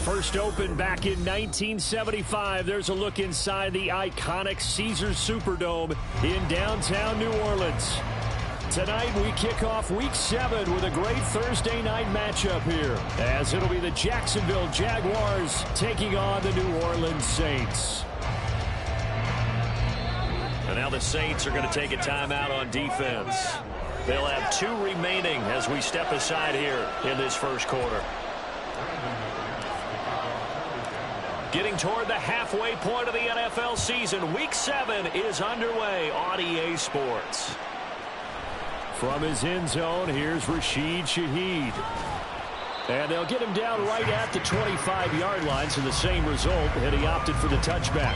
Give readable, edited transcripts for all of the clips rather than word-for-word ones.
First opened back in 1975. There's a look inside the iconic Caesars Superdome in downtown New Orleans. Tonight we kick off Week 7 with a great Thursday night matchup here, as it'll be the Jacksonville Jaguars taking on the New Orleans Saints. And now the Saints are going to take a timeout on defense. They'll have 2 remaining as we step aside here in this first quarter. Getting toward the halfway point of the NFL season, Week 7 is underway on EA Sports. From his end zone, here's Rashid Shaheed. And they'll get him down right at the 25-yard line, so the same result, and he opted for the touchback.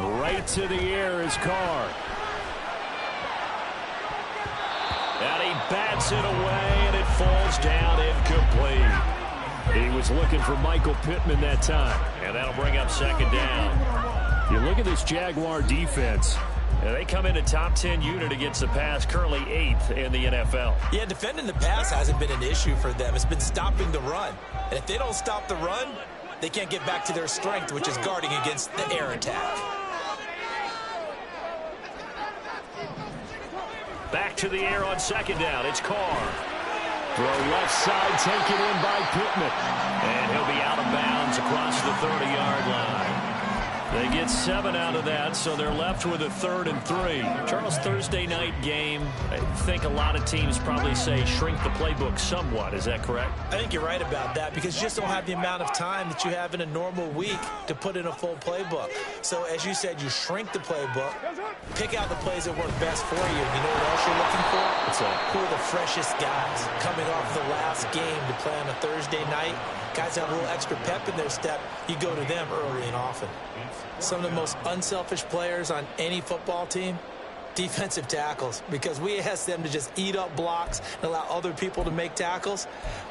Right to the air is Carr. And he bats it away, and it falls down incomplete. He was looking for Michael Pittman that time. And that'll bring up second down. You look at this Jaguar defense. And they come in a top 10 unit against the pass, currently 8th in the NFL. Yeah, defending the pass hasn't been an issue for them. It's been stopping the run. And if they don't stop the run, they can't get back to their strength, which is guarding against the air attack. Back to the air on second down. It's Carr. Throw left side taken in by Pittman. And he'll be out of bounds across the 30-yard line. They get 7 out of that, so they're left with a 3rd and 3. Charles, Thursday night game, I think a lot of teams probably say shrink the playbook somewhat. Is that correct? I think you're right about that because you just don't have the amount of time that you have in a normal week to put in a full playbook. So, as you said, you shrink the playbook, pick out the plays that work best for you. You know what else you're looking for? Who are the freshest guys coming off the last game to play on a Thursday night? Guys have a little extra pep in their step. You go to them early and often. Some of the most unselfish players on any football team, defensive tackles, because we ask them to just eat up blocks and allow other people to make tackles.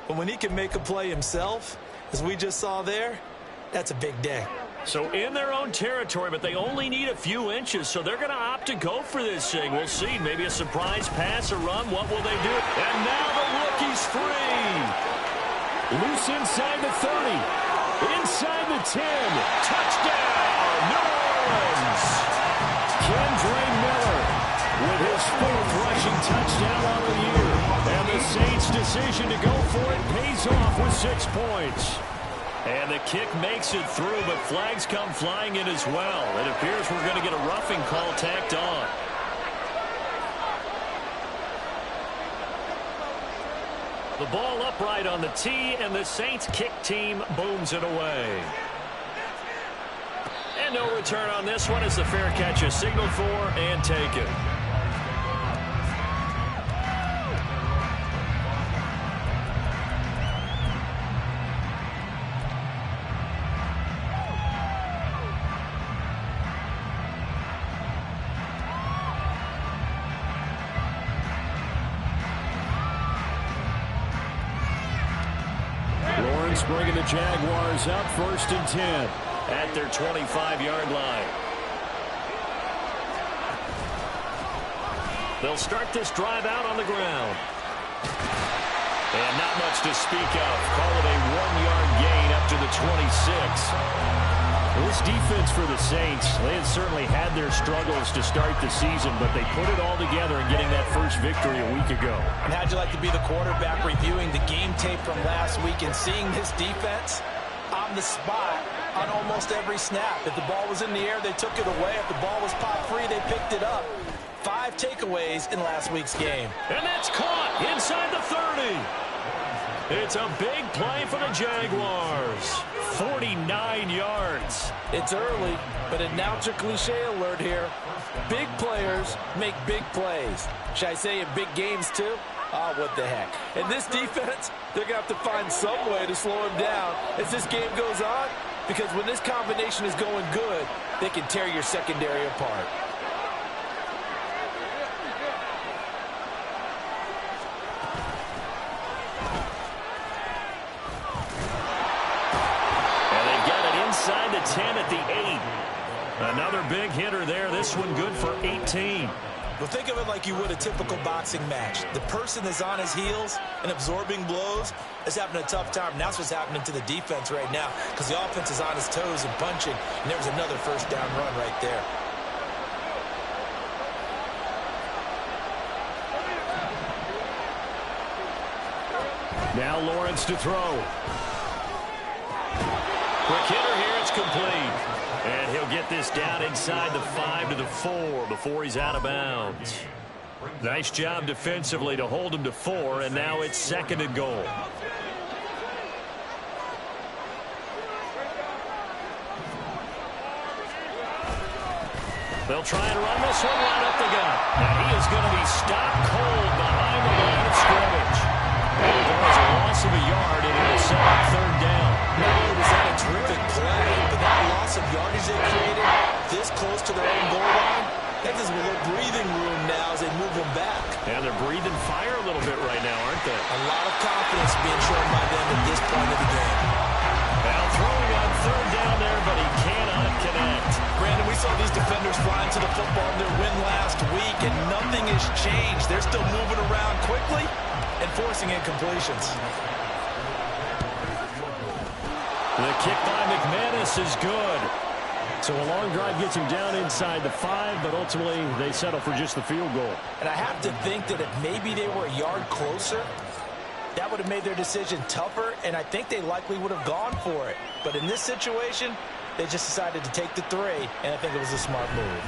But when he can make a play himself, as we just saw there, that's a big day. So in their own territory, but they only need a few inches, so they're going to opt to go for this thing. We'll see. Maybe a surprise pass or run. What will they do? And now the rookie's free. Loose inside the 30. Inside the 10. Touchdown, New Orleans. Kendre Miller with his 4th rushing touchdown on the year. And the Saints' decision to go for it pays off with 6 points. And the kick makes it through, but flags come flying in as well. It appears we're going to get a roughing call tacked on. The ball upright on the tee, and the Saints kick team booms it away. And no return on this one as the fair catch is signaled for and taken. Bringing the Jaguars up 1st and 10 at their 25-yard line. They'll start this drive out on the ground. And not much to speak of. Call it a 1-yard gain up to the 26. This defense for the Saints, they had certainly had their struggles to start the season, but they put it all together in getting that first victory a week ago. And how'd you like to be the quarterback reviewing the game tape from last week and seeing this defense on the spot on almost every snap? If the ball was in the air, they took it away. If the ball was pop free, they picked it up. 5 takeaways in last week's game. And that's caught inside the 30. It's a big play for the Jaguars. 49 yards. It's early, but announcer cliche alert here. Big players make big plays. Should I say in big games too? Oh, what the heck. And this defense, they're going to have to find some way to slow him down as this game goes on, because when this combination is going good, they can tear your secondary apart. Another big hitter there. This one good for 18. Well, think of it like you would a typical boxing match. The person is on his heels and absorbing blows is having a tough time. And that's what's happening to the defense right now because the offense is on his toes and punching, and there was another first down run right there. Now Lawrence to throw. Quick hitter here. It's complete. And he'll get this down inside the 5 to the 4 before he's out of bounds. Nice job defensively to hold him to 4, and now it's 2nd and goal. They'll try and run this one right up the gut. And he is going to be stopped cold behind the line of scrimmage. And there was a loss of a yard, and it will set up 3rd down. Not only was that a terrific play, but that loss of yardage they created this close to their own goal line, that gives them a little breathing room now as they move them back. And they're breathing fire a little bit right now, aren't they? A lot of confidence being shown by them at this point of the game. Now throwing on 3rd down there, but he cannot connect. Brandon, we saw these defenders flying to the football in their win last week, and nothing has changed. They're still moving around quickly and forcing incompletions. The kick by McManus is good. So a long drive gets him down inside the 5, but ultimately they settle for just the field goal. And I have to think that if maybe they were a yard closer, that would have made their decision tougher, and I think they likely would have gone for it. But in this situation, they just decided to take the 3, and I think it was a smart move.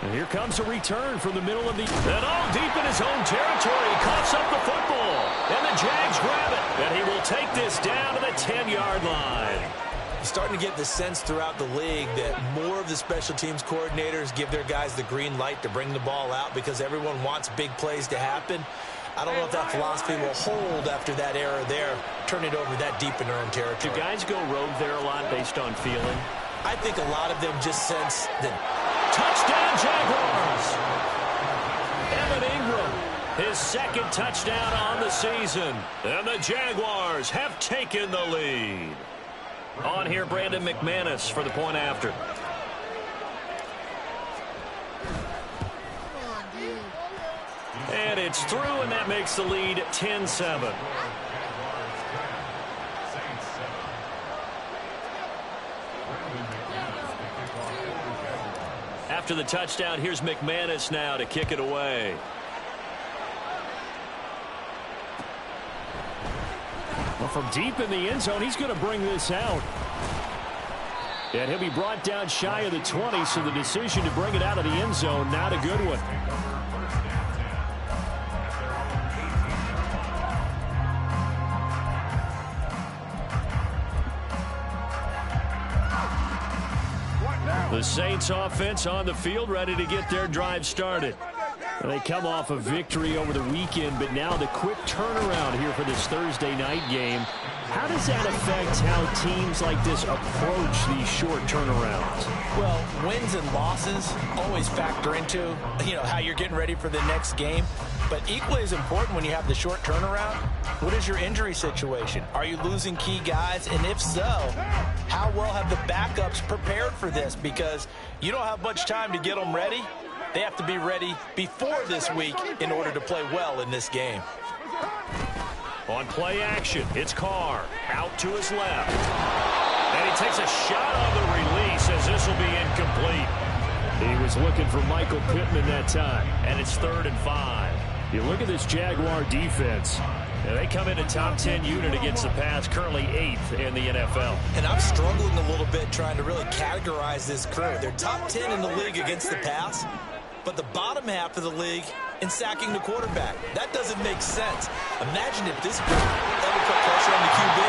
And here comes a return from the middle of the... And all deep in his own territory, he coughs up the football. And the Jags grab it. And he will take this down to the 10-yard line. You're starting to get the sense throughout the league that more of the special teams coordinators give their guys the green light to bring the ball out because everyone wants big plays to happen. I don't know if that philosophy will hold after that error there, turn it over that deep in their own territory. Do guys go rogue there a lot based on feeling? I think a lot of them just sense that... Touchdown, Jaguars! Evan Ingram, his 2nd touchdown on the season. And the Jaguars have taken the lead. On here, Brandon McManus for the point after. And it's through, and that makes the lead 10-7. After the touchdown, here's McManus now to kick it away. Well, from deep in the end zone, he's going to bring this out. And he'll be brought down shy of the 20, so the decision to bring it out of the end zone, not a good one. The Saints offense on the field, ready to get their drive started. They come off a victory over the weekend, but now the quick turnaround here for this Thursday night game. How does that affect how teams like this approach these short turnarounds? Well, wins and losses always factor into, how you're getting ready for the next game. But equally as important when you have the short turnaround, what is your injury situation? Are you losing key guys? And if so, how well have the backups prepared for this? Because you don't have much time to get them ready. They have to be ready before this week in order to play well in this game. On play action, it's Carr out to his left. And he takes a shot on the release as this will be incomplete. He was looking for Michael Pittman that time. And it's 3rd and 5. You look at this Jaguar defense. And they come in a top 10 unit against the pass, currently 8th in the NFL. And I'm struggling a little bit trying to really categorize this crew. They're top 10 in the league against the pass, but the bottom half of the league in sacking the quarterback. That doesn't make sense. Imagine if this group ever put pressure on the QB,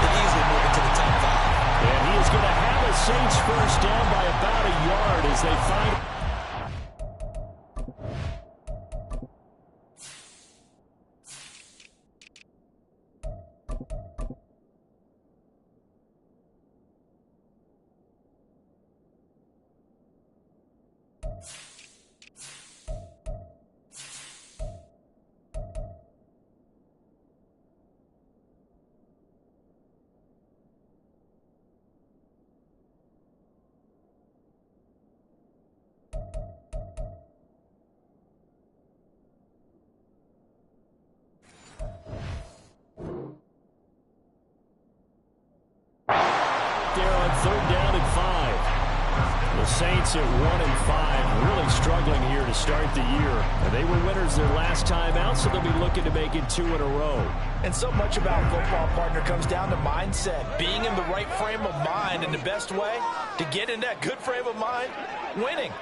they'd easily move into the top 5. And he is going to have a Saints first down by about a yard as they find... 3rd down and 5. The Saints at 1-5, really struggling here to start the year. And they were winners their last time out, so they'll be looking to make it 2 in a row. And so much about football, partner, comes down to mindset. Being in the right frame of mind, and the best way to get in that good frame of mind, winning.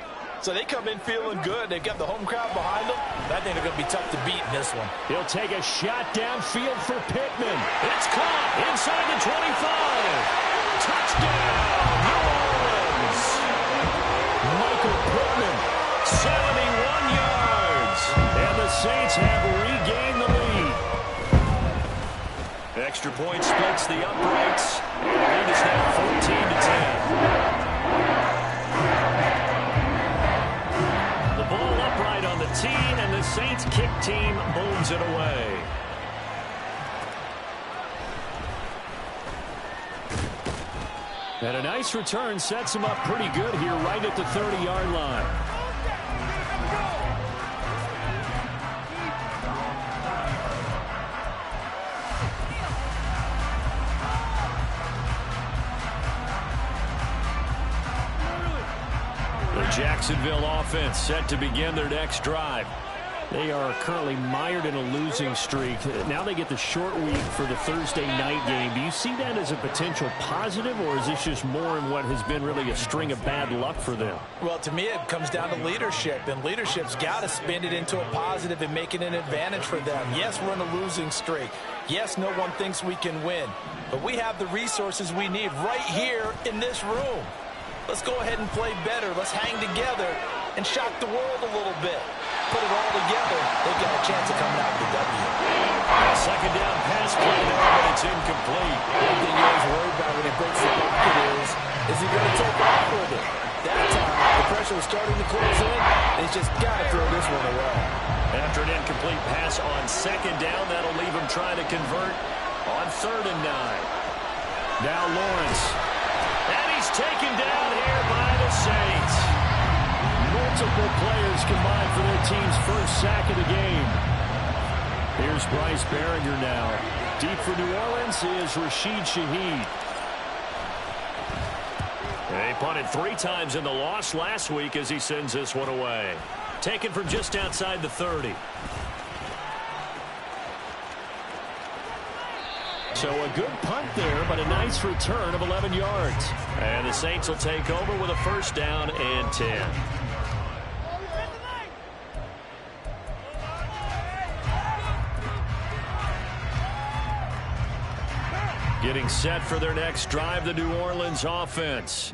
So they come in feeling good. They've got the home crowd behind them. I think they're going to be tough to beat in this one. He'll take a shot downfield for Pittman. It's caught inside the 25. Touchdown, New Orleans. Michael Pittman, 71 yards. and the Saints have regained the lead. Extra point splits the uprights. The lead is now 14-10. The ball upright on the tee, and the Saints kick team booms it away. And a nice return sets him up pretty good here right at the 30-yard line. The Jacksonville offense set to begin their next drive. They are currently mired in a losing streak. Now they get the short week for the Thursday night game. Do you see that as a potential positive, or is this just more in what has been really a string of bad luck for them? Well, to me, it comes down to leadership, and leadership's got to spin it into a positive and make it an advantage for them. Yes, we're in a losing streak. Yes, no one thinks we can win, but we have the resources we need right here in this room. Let's go ahead and play better. Let's hang together and shock the world a little bit. Put it all together, they've got a chance of coming out with the W. Second down pass play there, but it's incomplete. One thing you're always worried about when he breaks the pocket is he going to take off with it? That time, the pressure was starting to close in, and he's just got to throw this one away. After an incomplete pass on second down, that'll leave him trying to convert on 3rd and 9. Now Lawrence. And he's taken down here by the Saints. Multiple players combined for their team's first sack of the game. Here's Bryce Behringer now. Deep for New Orleans is Rashid Shaheed. They punted 3 times in the loss last week as he sends this one away. Taken from just outside the 30. So a good punt there, but a nice return of 11 yards. And the Saints will take over with a 1st down and 10. Getting set for their next drive, the New Orleans offense.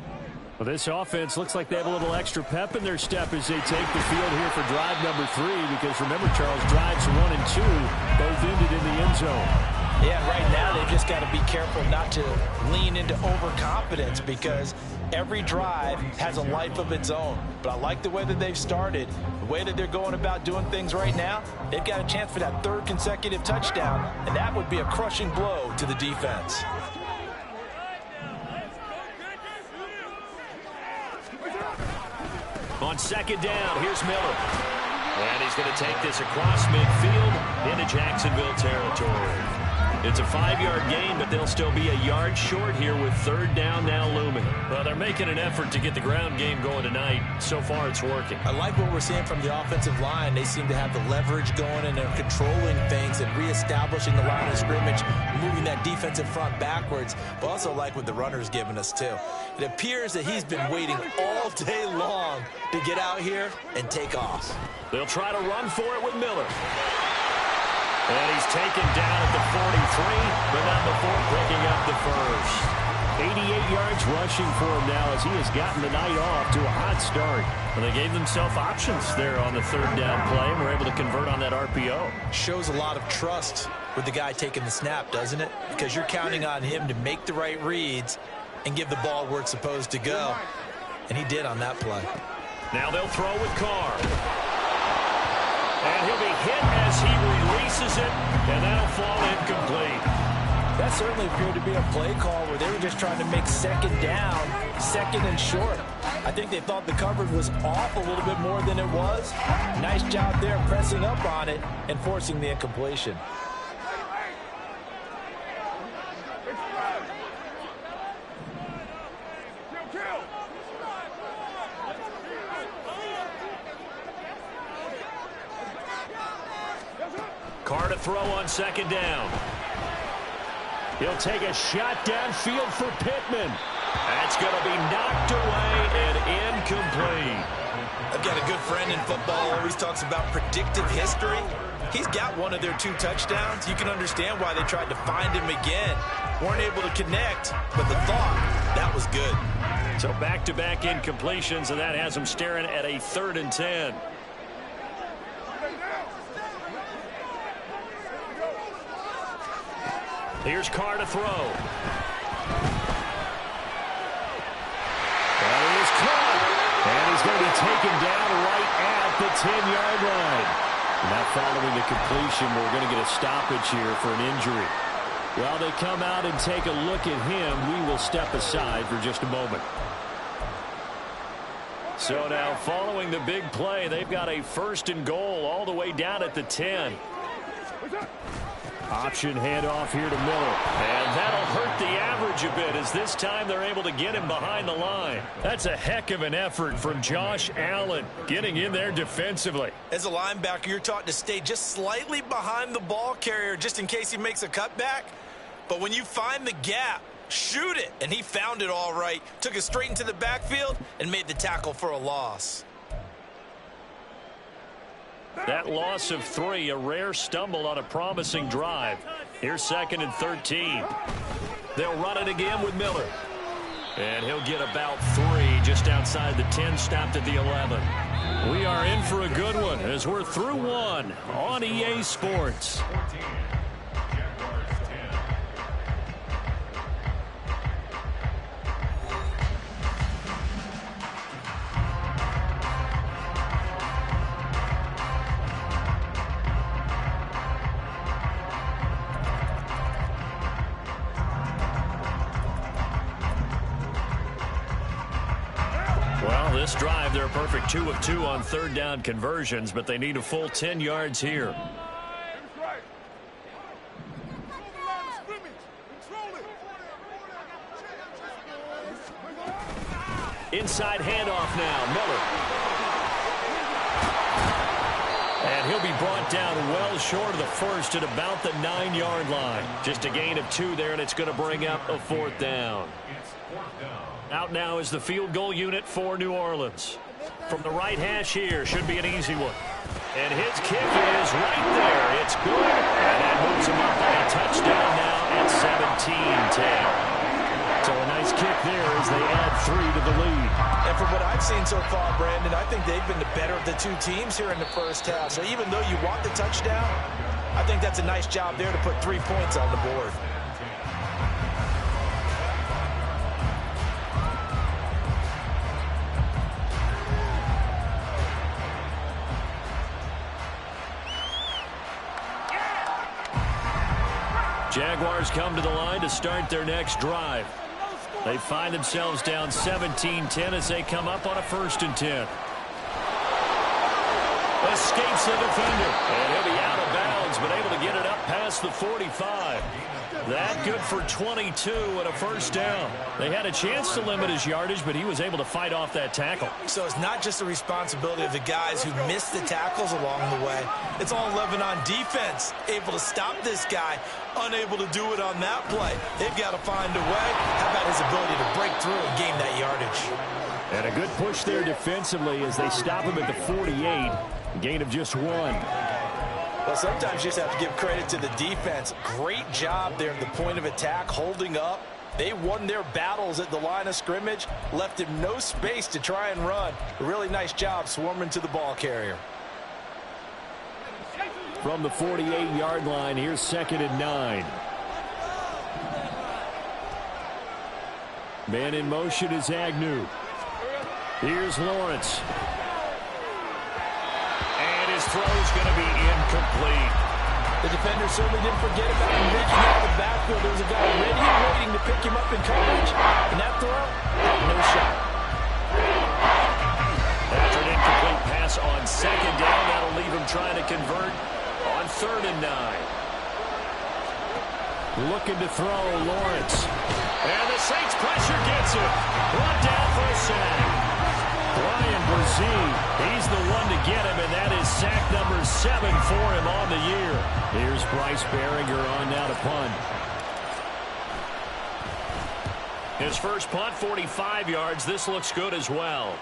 Well, this offense looks like they have a little extra pep in their step as they take the field here for drive number 3, because remember, Charles, drives 1 and 2 both ended in the end zone. Yeah, right now they've just got to be careful not to lean into overconfidence, because every drive has a life of its own. But I like the way that they've started, the way that they're going about doing things right now. They've got a chance for that 3rd consecutive touchdown, and that would be a crushing blow to the defense. On 2nd down, here's Miller. And he's going to take this across midfield into Jacksonville territory. It's a 5-yard gain, but they'll still be a yard short here with 3rd down now looming. Well, they're making an effort to get the ground game going tonight. So far, it's working. I like what we're seeing from the offensive line. They seem to have the leverage going, and they're controlling things and reestablishing the line of scrimmage, moving that defensive front backwards. But also like what the runner's giving us, too. It appears that he's been waiting all day long to get out here and take off. They'll try to run for it with Miller. And he's taken down at the 43, but not before picking up the 1st. 88 yards rushing for him now as he has gotten the night off to a hot start. And they gave themselves options there on the 3rd down play and were able to convert on that RPO. Shows a lot of trust with the guy taking the snap, doesn't it? Because you're counting on him to make the right reads and give the ball where it's supposed to go. And he did on that play. Now they'll throw with Carr. And he'll be hit as he releases it, and that'll fall incomplete. That certainly appeared to be a play call where they were just trying to make 2nd down, 2nd and short. I think they thought the coverage was off a little bit more than it was. Nice job there pressing up on it and forcing the incompletion. Carr to throw on second down. He'll take a shot downfield for Pittman. That's going to be knocked away and incomplete. I've got a good friend in football, always talks about predictive history. He's got one of their 2 touchdowns. You can understand why they tried to find him again. Weren't able to connect, but the thought, that was good. So back-to-back incompletions, and that has them staring at a 3rd and 10. Here's Carr to throw. That is caught. And he's going to be taken down right at the 10-yard line. Now following the completion, we're going to get a stoppage here for an injury. While they come out and take a look at him, we will step aside for just a moment. So now following the big play, they've got a 1st and goal all the way down at the 10. Option handoff here to Miller. And that'll hurt the average a bit as this time they're able to get him behind the line. That's a heck of an effort from Josh Allen getting in there defensively. As a linebacker, you're taught to stay just slightly behind the ball carrier just in case he makes a cutback. But when you find the gap, shoot it. And he found it all right. Took it straight into the backfield and made the tackle for a loss. That loss of 3, a rare stumble on a promising drive. Here's 2nd and 13. They'll run it again with Miller. And he'll get about 3 just outside the 10, stopped at the 11. We are in for a good one as we're through 1 on EA Sports. This drive, they're a perfect 2 of 2 on 3rd down conversions, but they need a full 10 yards here. Inside handoff now, Miller. And he'll be brought down well short of the 1st at about the 9-yard line. Just a gain of 2 there, and it's going to bring up a 4th down. Out now is the field goal unit for New Orleans. From the right hash here, should be an easy one. And his kick is right there. It's good. And that moves him up by a touchdown now at 17-10. So a nice kick there as they add 3 to the lead. And from what I've seen so far, Brandon, I think they've been the better of the 2 teams here in the first half. So even though you want the touchdown, I think that's a nice job there to put 3 points on the board. Jaguars come to the line to start their next drive. They find themselves down 17-10 as they come up on a 1st and 10. Escapes the defender. And he'll be out of bounds, but able to get it up past the 45. That good for 22 and a 1st down. They had a chance to limit his yardage, but he was able to fight off that tackle. So it's not just the responsibility of the guys who missed the tackles along the way. It's all 11 on defense, able to stop this guy, unable to do it on that play. They've got to find a way. How about his ability to break through and gain that yardage? And a good push there defensively as they stop him at the 48. Gain of just 1. Well, sometimes you just have to give credit to the defense. Great job there at the point of attack, holding up. They won their battles at the line of scrimmage, left him no space to try and run. A really nice job swarming to the ball carrier. From the 48-yard line, here's 2nd and 9. Man in motion is Agnew. Here's Lawrence. His throw is going to be incomplete. The defender certainly didn't forget about him reaching out of the backfield. There was a guy ready and waiting to pick him up in coverage. And that throw had no shot. After an incomplete pass on 2nd down, that'll leave him trying to convert on 3rd and 9. Looking to throw, Lawrence. And the Saints pressure gets him. Brought down for a sack. Brian Brzee, he's the one to get him, and that is sack number 7 for him on the year. Here's Bryce Baringer on now to punt. His first punt, 45 yards. This looks good as well.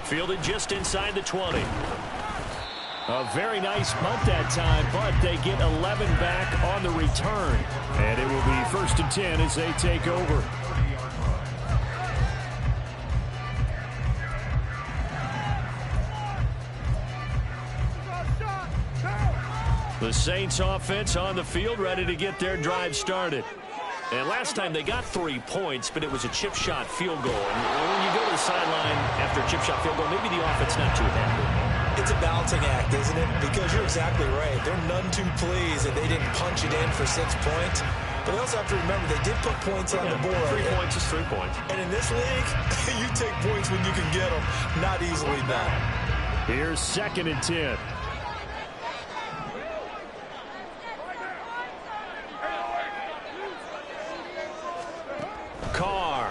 Fielded just inside the 20. A very nice punt that time, but they get 11 back on the return. And it will be 1st and 10 as they take over. The Saints offense on the field, ready to get their drive started. And last time they got 3 points, but it was a chip shot field goal. And when you go to the sideline after a chip shot field goal, maybe the offense not too happy. It's a balancing act, isn't it? Because you're exactly right. They're none too pleased that they didn't punch it in for 6 points. But they also have to remember they did put points on the board. 3 points is 3 points. And in this league, you take points when you can get them, not easily done. Here's 2nd and 10. Carr.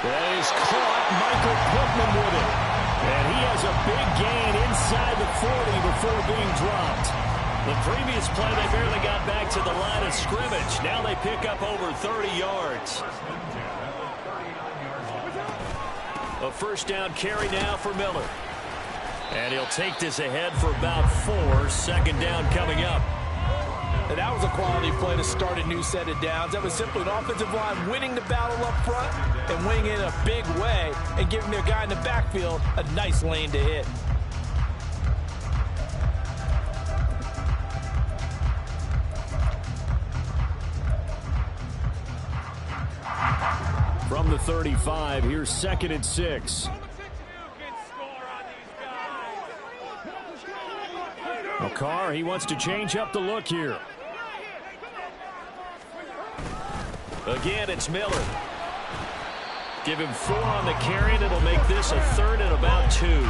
That is caught. Michael Pittman with it. And he has a big gain inside the 40 before being dropped. The previous play, they barely got back to the line of scrimmage. Now they pick up over 30 yards. A first down carry now for Miller. And he'll take this ahead for about 4. 2nd down coming up. And that was a quality play to start a new set of downs. That was simply an offensive line winning the battle up front and winning it in a big way and giving their guy in the backfield a nice lane to hit. From the 35, here's 2nd and 6. Carr, he wants to change up the look here. Again, it's Miller. Give him 4 on the carry, and it'll make this a 3rd and about 2.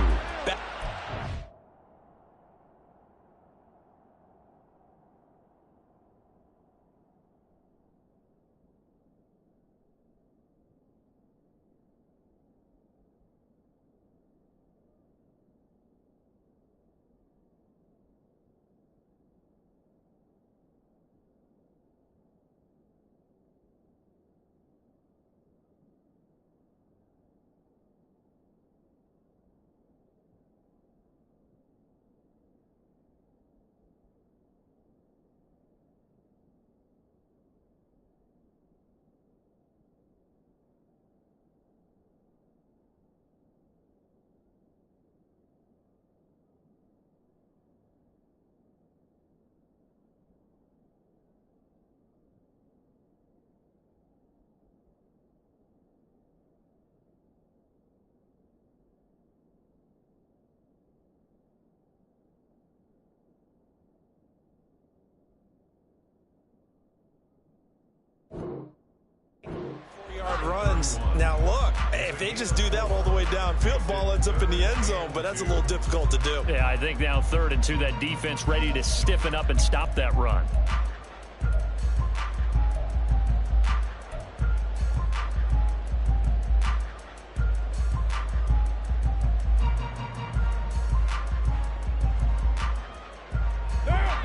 Runs. Now look, if they just do that all the way downfield, ball ends up in the end zone, but that's a little difficult to do. Yeah, I think now 3rd and 2, that defense ready to stiffen up and stop that run.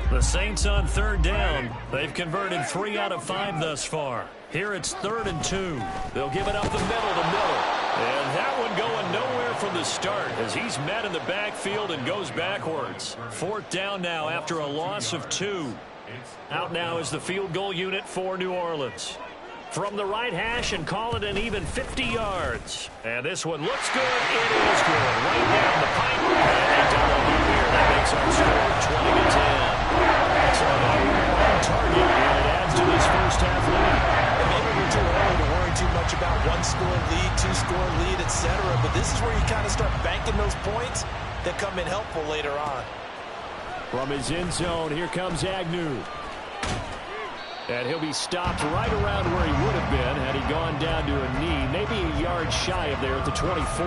The Saints on 3rd down. They've converted 3 out of 5 thus far. Here it's 3rd and 2. They'll give it up the middle to Miller. And that one going nowhere from the start as he's met in the backfield and goes backwards. 4th down now after a loss of 2. Out now is the field goal unit for New Orleans. From the right hash and call it an even 50 yards. And this one looks good. It is good. Right down the pipe. And they double up here. That makes our score 20-10. So on target, and it adds to this first half lead. Maybe we're too early to worry too much about 1-score lead, 2-score lead, etc. But this is where you kind of start banking those points that come in helpful later on. From his end zone, here comes Agnew. And he'll be stopped right around where he would have been had he gone down to a knee, maybe a yard shy of there at the 24.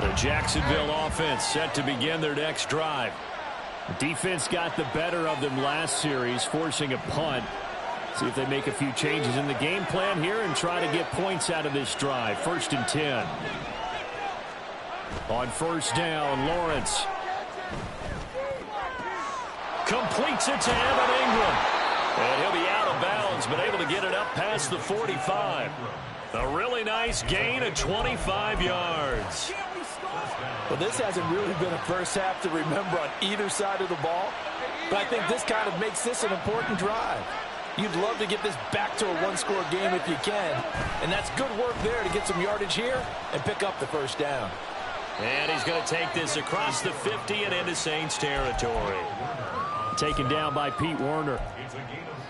The Jacksonville offense set to begin their next drive. The defense got the better of them last series, forcing a punt. See if they make a few changes in the game plan here and try to get points out of this drive. 1st and 10. On 1st down, Lawrence completes it to Evan Ingram. And he'll be out of bounds, but able to get it up past the 45. A really nice gain of 25 yards. Well, this hasn't really been a first half to remember on either side of the ball, but I think this kind of makes this an important drive. You'd love to get this back to a one-score game if you can, and that's good work there to get some yardage here and pick up the 1st down. And he's going to take this across the 50 and into Saints territory. Taken down by Pete Werner.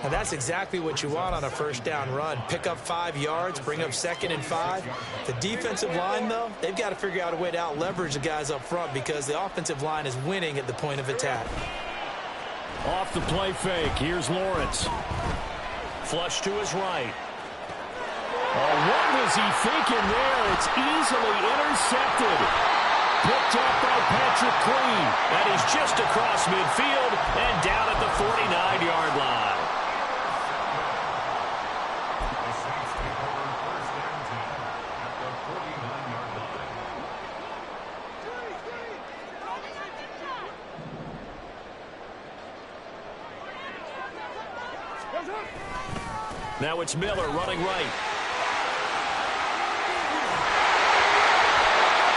And that's exactly what you want on a 1st down run. Pick up 5 yards, bring up 2nd and 5. The defensive line, though, they've got to figure out a way to out-leverage the guys up front because the offensive line is winning at the point of attack. Off the play fake, here's Lawrence. Flush to his right. Oh, what was he thinking there? It's easily intercepted. Picked up by Patrick Queen. And he's just across midfield and down at the 49-yard line. Now it's Miller running right.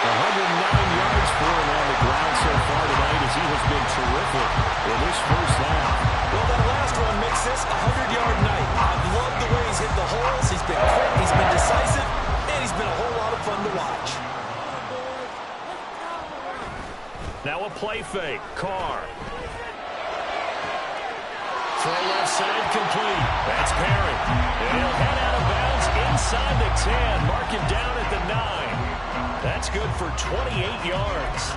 109 yards for him on the ground so far tonight as he has been terrific in this 1st half. Well, that last one makes this a 100-yard night. I've loved the way he's hit the holes. He's been quick, he's been decisive, and he's been a whole lot of fun to watch. Now a play fake. Carr. Throw left side complete. That's Perry. And he'll head out of bounds inside the 10. Mark him down at the 9. That's good for 28 yards.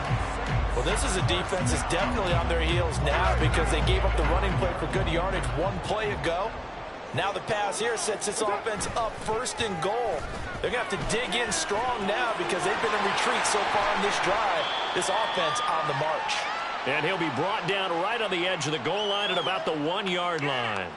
Well, this is a defense that's definitely on their heels now because they gave up the running play for good yardage one play ago. Now the pass here sets this offense up 1st and goal. They're going to have to dig in strong now because they've been in retreat so far in this drive. This offense on the march. And he'll be brought down right on the edge of the goal line at about the 1-yard line.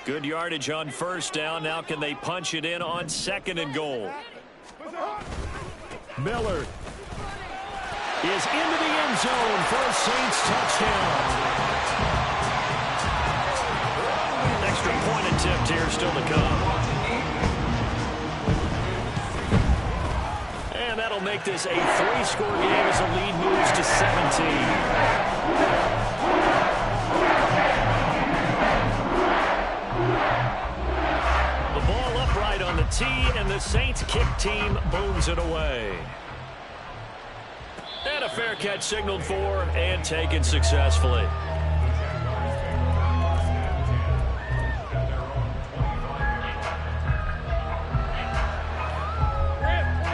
Good yardage on 1st down. Now can they punch it in on 2nd and goal? Miller is into the end zone for a Saints touchdown. Extra point attempt here still to come. And that'll make this a 3-score game as the lead moves to 17. On the tee, and the Saints kick team booms it away. And a fair catch signaled for and taken successfully.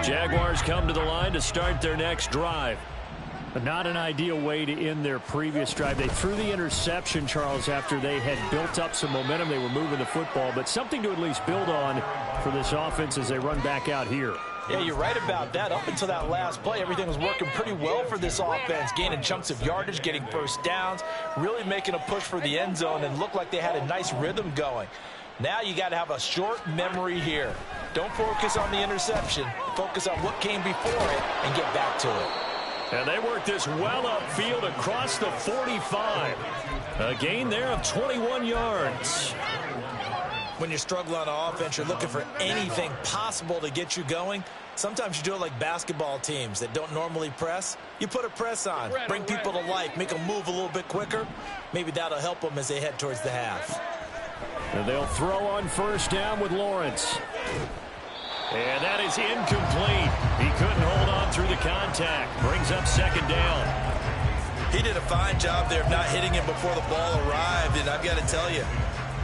Jaguars come to the line to start their next drive. But not an ideal way to end their previous drive. They threw the interception, Charles, after they had built up some momentum. They were moving the football, but something to at least build on for this offense as they run back out here. Yeah, you're right about that. Up until that last play, everything was working pretty well for this offense, gaining chunks of yardage, getting 1st downs, really making a push for the end zone, and looked like they had a nice rhythm going. Now you got to have a short memory here. Don't focus on the interception. Focus on what came before it and get back to it. And they work this well upfield across the 45. A gain there of 21 yards. When you struggle on offense, you're looking for anything possible to get you going. Sometimes you do it like basketball teams that don't normally press. You put a press on, bring people to life, make them move a little bit quicker. Maybe that'll help them as they head towards the half. And they'll throw on 1st down with Lawrence. And that is incomplete. He couldn't hold on through the contact. Brings up 2nd down. He did a fine job there of not hitting him before the ball arrived. And I've got to tell you,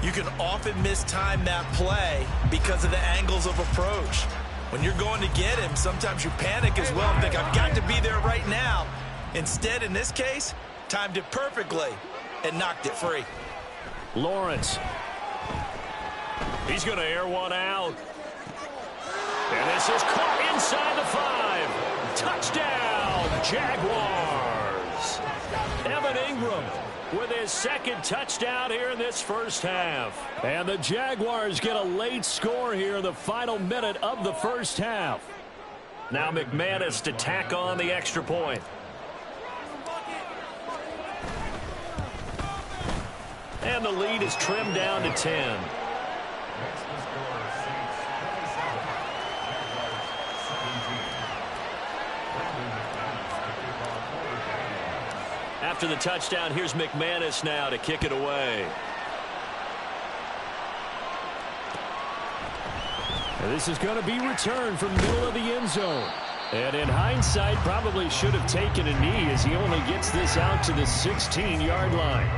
you can often mistime that play because of the angles of approach. When you're going to get him, sometimes you panic as well and think, I've got to be there right now. Instead, in this case, timed it perfectly and knocked it free. Lawrence. He's going to air one out. And this is caught inside the 5. Touchdown, Jaguars. Evan Ingram with his second touchdown here in this first half. And the Jaguars get a late score here in the final minute of the first half. Now McManus to tack on the extra point. And the lead is trimmed down to 10. After the touchdown, here's McManus now to kick it away. And this is going to be returned from the middle of the end zone. And in hindsight, probably should have taken a knee as he only gets this out to the 16-yard line.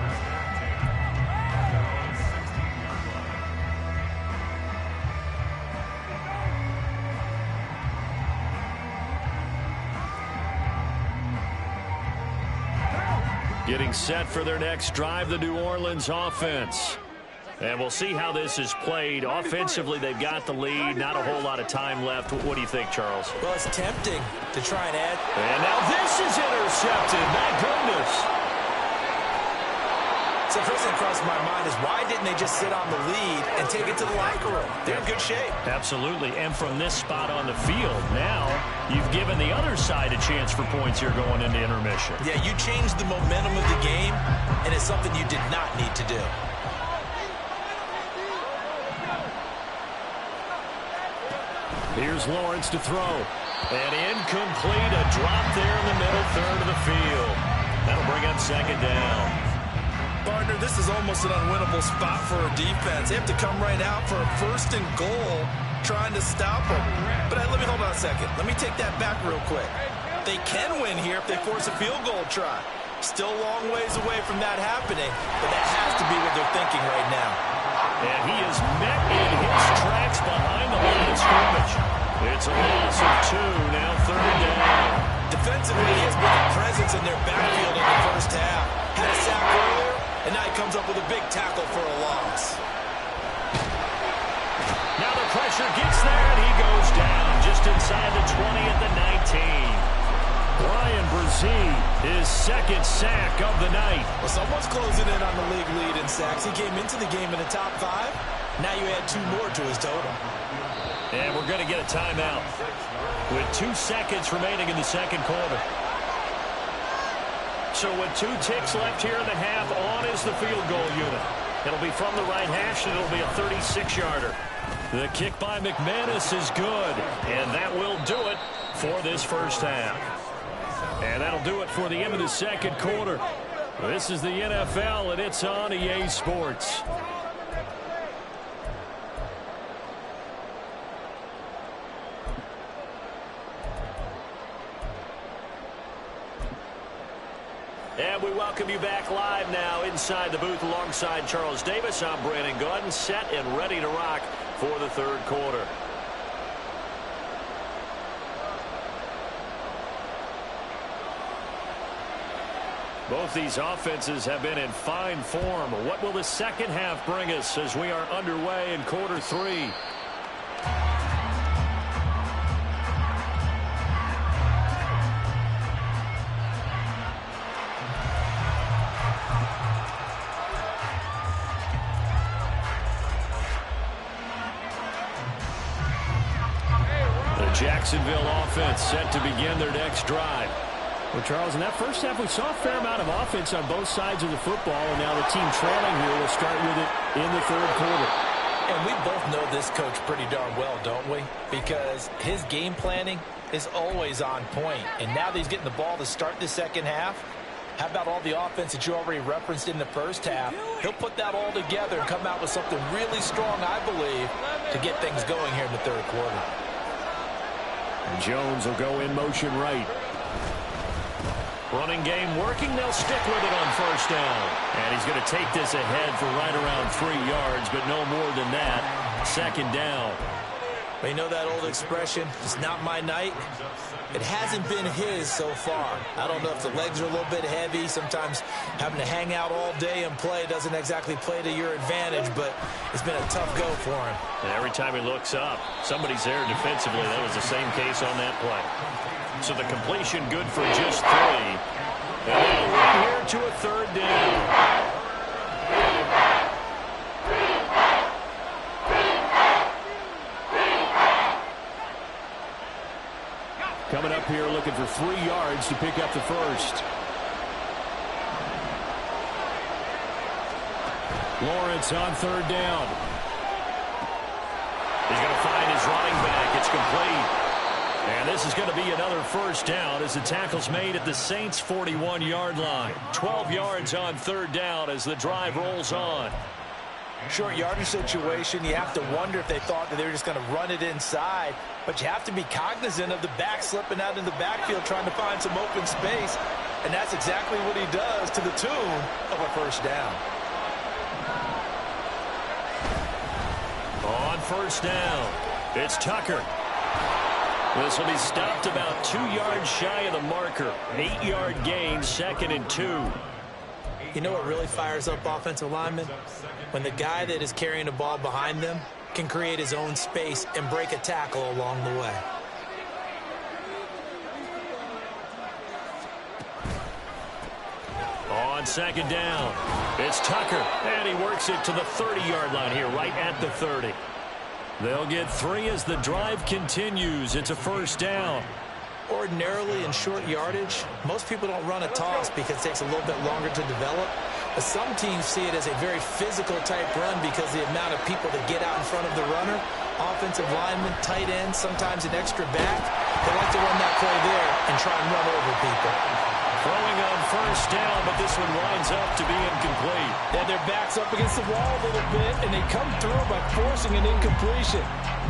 Getting set for their next drive, the New Orleans offense. And we'll see how this is played. Offensively, they've got the lead. Not a whole lot of time left. What do you think, Charles? Well, it's tempting to try and add. And now this is intercepted. My goodness. So first thing across my mind is why didn't they just sit on the lead and take it to the locker room? They're in good shape. Absolutely. And from this spot on the field, now you've given the other side a chance for points here going into intermission. Yeah, you changed the momentum of the game, and it's something you did not need to do. Here's Lawrence to throw. And incomplete. A drop there in the middle third of the field. That'll bring up second down. Partner, this is almost an unwinnable spot for a defense. They have to come right out for a first and goal, trying to stop them. But let me hold on a second. Let me take that back real quick. They can win here if they force a field goal try. Still a long ways away from that happening, but that has to be what they're thinking right now. And he is met in his tracks behind the line of scrimmage. It's a loss of 2, now third down. Defensively, he has been a presence in their backfield in the first half. Had a sack earlier, and now he comes up with a big tackle for a loss. Now the pressure gets there, and he goes down just inside the 20 at the 19. Bryan Bresee, his second sack of the night. Well, someone's closing in on the league lead in sacks. He came into the game in the top 5. Now you add 2 more to his total. And we're going to get a timeout with 2 seconds remaining in the second quarter. So with 2 ticks left here in the half, on is the field goal unit. It'll be from the right hash, and it'll be a 36-yarder. The kick by McManus is good, and that will do it for this first half. And that'll do it for the end of the second quarter. This is the NFL, and it's on EA Sports. And we welcome you back live now inside the booth alongside Charles Davis. I'm Brandon Gaudin, set and ready to rock for the third quarter. Both these offenses have been in fine form. What will the second half bring us as we are underway in quarter 3? Jacksonville offense set to begin their next drive. Well, Charles, in that first half, we saw a fair amount of offense on both sides of the football, and now the team trailing here will start with it in the third quarter. And we both know this coach pretty darn well, don't we? Because his game planning is always on point. And now that he's getting the ball to start the second half, how about all the offense that you already referenced in the first half? He'll put that all together and come out with something really strong, I believe, to get things going here in the third quarter. And Jones will go in motion right. Running game working. They'll stick with it on first down. And he's going to take this ahead for right around 3 yards, but no more than that. Second down. Well, you know that old expression, it's not my night? It hasn't been his so far. I don't know if the legs are a little bit heavy. Sometimes having to hang out all day and play doesn't exactly play to your advantage, but it's been a tough go for him. And every time he looks up, somebody's there defensively. That was the same case on that play. So the completion good for just 3. And they'll run here to a 3rd down. Coming up here looking for 3 yards to pick up the first. Lawrence on 3rd down. He's going to find his running back. It's complete. And this is going to be another first down as the tackle's made at the Saints' 41-yard line. 12 yards on 3rd down as the drive rolls on. Short yardage situation, you have to wonder if they thought that they were just going to run it inside. But you have to be cognizant of the back slipping out in the backfield trying to find some open space. And that's exactly what he does to the tune of a first down. On first down, it's Tucker. This will be stopped about 2 yards shy of the marker. 8-yard gain, 2nd and 2. You know what really fires up offensive linemen? When the guy that is carrying the ball behind them can create his own space and break a tackle along the way. On 2nd down, it's Tucker. And he works it to the 30-yard line here, right at the 30. They'll get 3 as the drive continues. It's a first down. Ordinarily in short yardage, most people don't run a toss because it takes a little bit longer to develop. But some teams see it as a very physical type run because the amount of people that get out in front of the runner, offensive linemen, tight ends, sometimes an extra back. They like to run that play there and try and run over people. Throwing on first down, but this one winds up to be incomplete. Yeah, their back's up against the wall a little bit, and they come through by forcing an incompletion.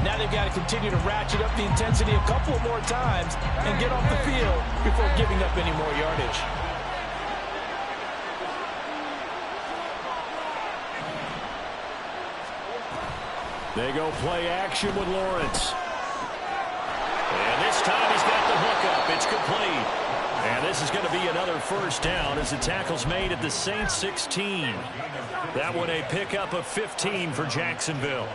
Now they've got to continue to ratchet up the intensity a couple of more times and get off the field before giving up any more yardage. They go play action with Lawrence. And this time he's got the hook up. It's complete. And this is going to be another first down as the tackle's made at the Saints 16. That one a pickup of 15 for Jacksonville.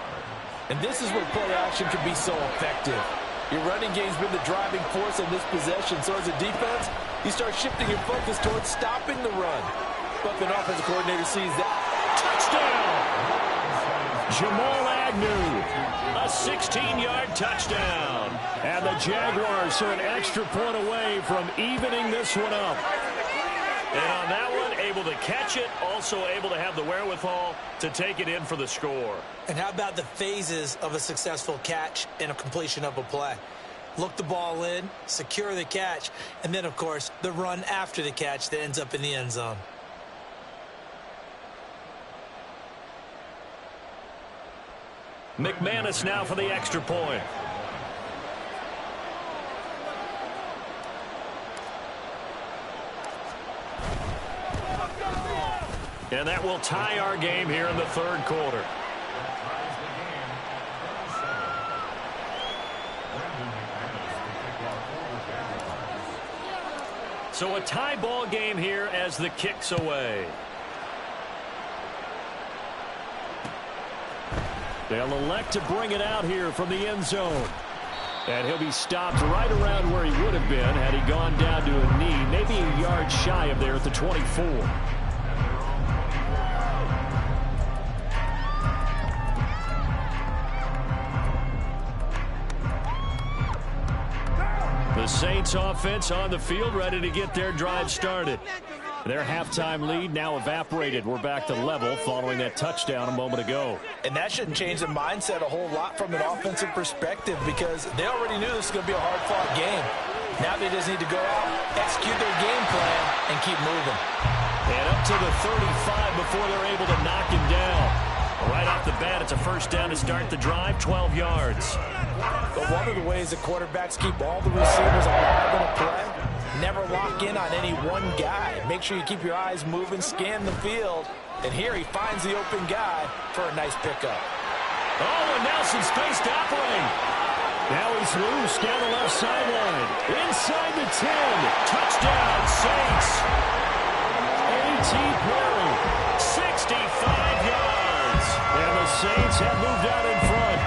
And this is where play action can be so effective. Your running game's been the driving force in this possession. So as a defense, you start shifting your focus towards stopping the run. But the offensive coordinator sees that. Touchdown! Jamal Agnew, a 16-yard touchdown. And the Jaguars are an extra point away from evening this one up. And on that one, able to catch it, also able to have the wherewithal to take it in for the score. And how about the phases of a successful catch and a completion of a play? Look the ball in, secure the catch, and then, of course, the run after the catch that ends up in the end zone. McManus now for the extra point. And that will tie our game here in the 3rd quarter. So a tie ball game here as the kick's away. They'll elect to bring it out here from the end zone. And he'll be stopped right around where he would have been had he gone down to a knee, maybe a yard shy of there at the 24. The Saints offense on the field ready to get their drive started. Their halftime lead now evaporated. We're back to level following that touchdown a moment ago. And that shouldn't change the mindset a whole lot from an offensive perspective because they already knew this was going to be a hard-fought game. Now they just need to go out, execute their game plan, and keep moving. And up to the 35 before they're able to knock him down. Right off the bat, it's a first down to start the drive, 12 yards. But one of the ways that quarterbacks keep all the receivers alive in a play, never lock in on any one guy. Make sure you keep your eyes moving, scan the field. And here he finds the open guy for a nice pickup. Oh, and Nelson space to operate. Now he's loose down the left sideline. Inside the 10. Touchdown, Saints. A.T. Perry. 65 yards. And the Saints have moved out in front.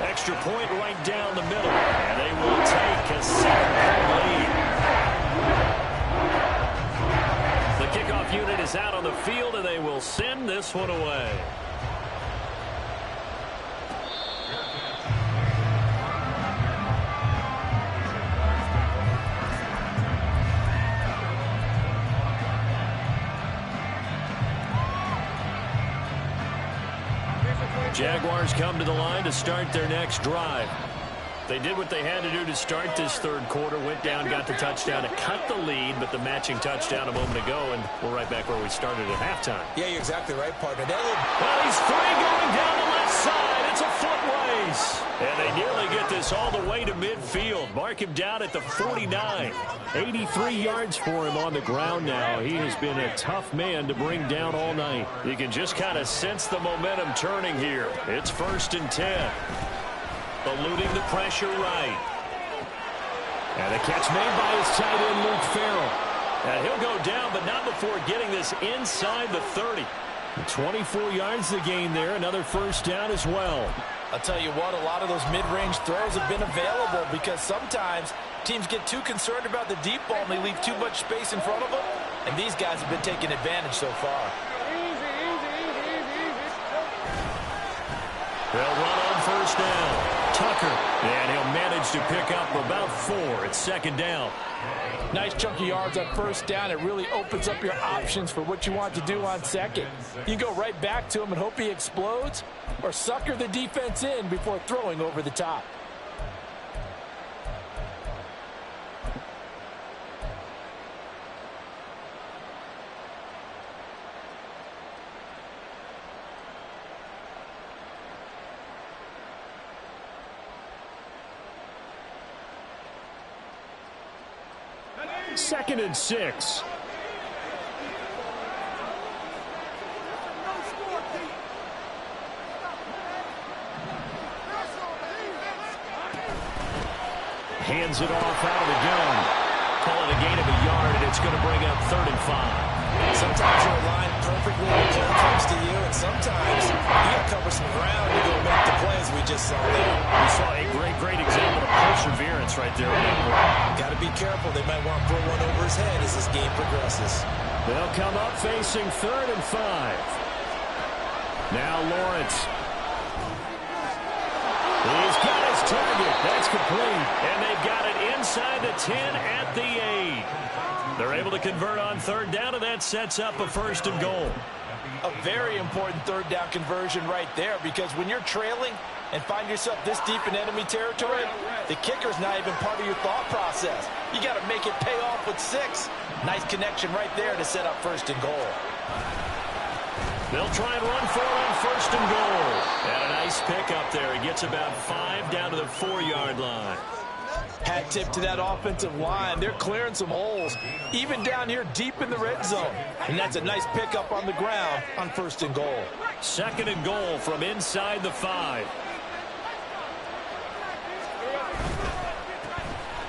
Extra point right down the middle. And they will take a 7-point lead. The kickoff unit is out on the field, and they will send this one away. Jaguars come to the line to start their next drive. They did what they had to do to start this third quarter, went down, got the touchdown to cut the lead, but the matching touchdown a moment ago, and we're right back where we started at halftime. Yeah, you're exactly right, partner. Well, he's free going down the left side. It's a foot race. And they nearly get this all the way to midfield. Mark him down at the 49. 83 yards for him on the ground now. He has been a tough man to bring down all night. You can just kind of sense the momentum turning here. It's 1st and 10. Eluding the pressure right. And a catch made by his tight end, Luke Farrell. And he'll go down, but not before getting this inside the 30. 24 yards the gain there. Another first down as well. I'll tell you what, a lot of those mid-range throws have been available because sometimes teams get too concerned about the deep ball and they leave too much space in front of them. And these guys have been taking advantage so far. They'll run on first down. Tucker, and he'll manage to pick up about 4. It's 2nd down. Nice chunk of yards on first down. It really opens up your options for what you want to do on second. You can go right back to him and hope he explodes, or sucker the defense in before throwing over the top. Second and 6. Hands it off out of the gun. Call it a gain of a yard, and it's going to bring up 3rd and 5. Sometimes you're aligned perfectly when the play comes to you, and sometimes you got to cover some ground to go make the plays we just saw there. We saw a great example of perseverance right there on that play. Got to be careful. They might want to throw one over his head as this game progresses. They'll come up facing 3rd and 5. Now Lawrence. He's got his target. That's complete. And they've got it inside the 10 at the 8. They're able to convert on 3rd down, and that sets up a 1st and goal. A very important 3rd down conversion right there, because when you're trailing and find yourself this deep in enemy territory, the kicker's not even part of your thought process. You got to make it pay off with 6. Nice connection right there to set up 1st and goal. They'll try and run for it on 1st and goal. And a nice pick up there. He gets about 5 down to the 4-yard line. Hat tip to that offensive line. They're clearing some holes, even down here deep in the red zone. And that's a nice pickup on the ground on 1st and goal. 2nd and goal from inside the 5.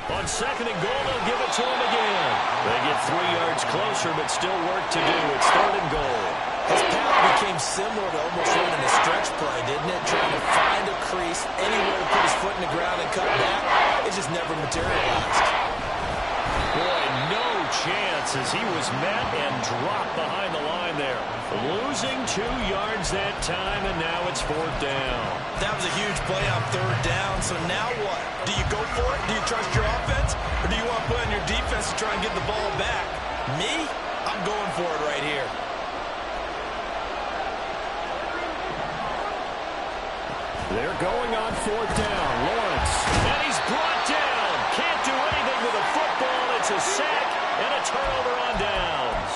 On 2nd and goal, they'll give it to him again. They get 3 yards closer, but still work to do. It's 3rd and goal. His path became similar to almost running a stretch play, didn't it? Trying to find a crease, anywhere to put his foot in the ground and cut back. It just never materialized. Boy, no chance as he was met and dropped behind the line there. Losing 2 yards that time, and now it's 4th down. That was a huge play on 3rd down, so now what? Do you go for it? Do you trust your offense? Or do you want to put on your defense to try and get the ball back? Me? I'm going for it right here. They're going on 4th down. Lawrence. And he's brought down. Can't do anything with a football. It's a sack and a turnover on downs.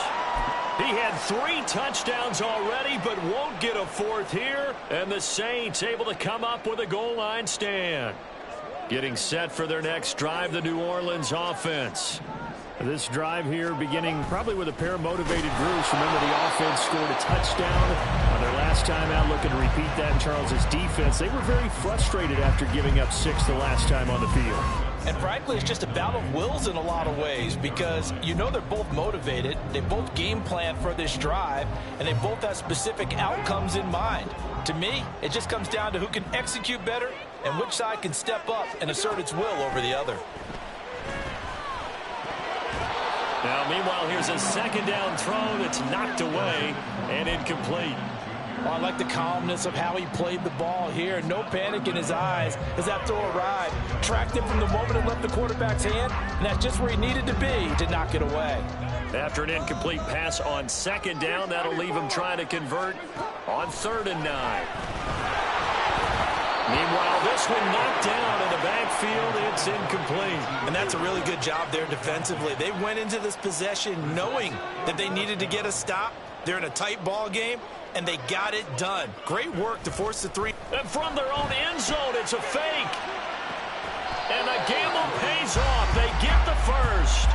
He had 3 touchdowns already, but won't get a 4th here. And the Saints able to come up with a goal line stand. Getting set for their next drive, the New Orleans offense. This drive here beginning probably with a pair of motivated groups. Remember, the offense scored a touchdown on Their last time out looking to repeat that in Charles's defense. They were very frustrated after giving up 6 the last time on the field. And frankly, it's just a battle of wills in a lot of ways because you know they're both motivated. They both game plan for this drive, and they both have specific outcomes in mind. To me, it just comes down to who can execute better and which side can step up and assert its will over the other. Now, meanwhile, here's a second down throw that's knocked away and incomplete. Well, I like the calmness of how he played the ball here. No panic in his eyes as that throw arrived. Tracked him from the moment it left the quarterback's hand, and that's just where he needed to be to knock it away. After an incomplete pass on second down, that'll leave him trying to convert on 3rd and 9. Meanwhile, this one knocked down in the backfield. It's incomplete. And that's a really good job there defensively. They went into this possession knowing that they needed to get a stop. They're in a tight ball game, and they got it done. Great work to force the 3. And from their own end zone, it's a fake. And the gamble pays off. They get the first.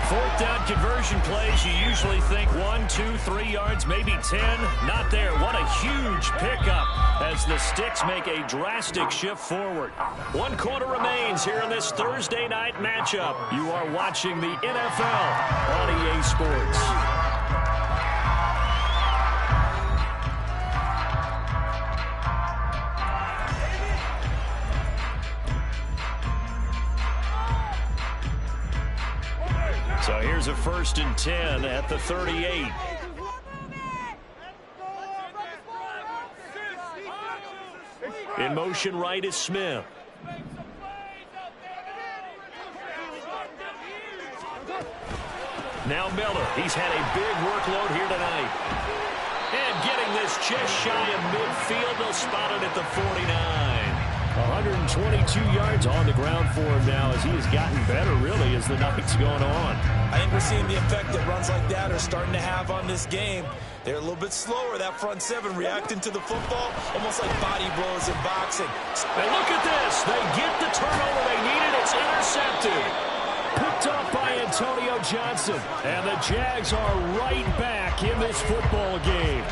4th down conversion plays, you usually think 1, 2, 3 yards, maybe 10. Not there. What a huge pickup as the Sticks make a drastic shift forward. 1 quarter remains here in this Thursday night matchup. You are watching the NFL on EA Sports. So here's a 1st and 10 at the 38. In motion right is Smith. Now Miller. He's had a big workload here tonight. And getting this just shy of midfield. They'll spot it at the 49. 122 yards on the ground for him now as he has gotten better, really, as the night's going on. I think we're seeing the effect that runs like that are starting to have on this game. They're a little bit slower, that front 7, reacting to the football, almost like body blows in boxing. And look at this. They get the turnover they needed. It's intercepted. Picked up by Antonio Johnson. And the Jags are right back in this football game.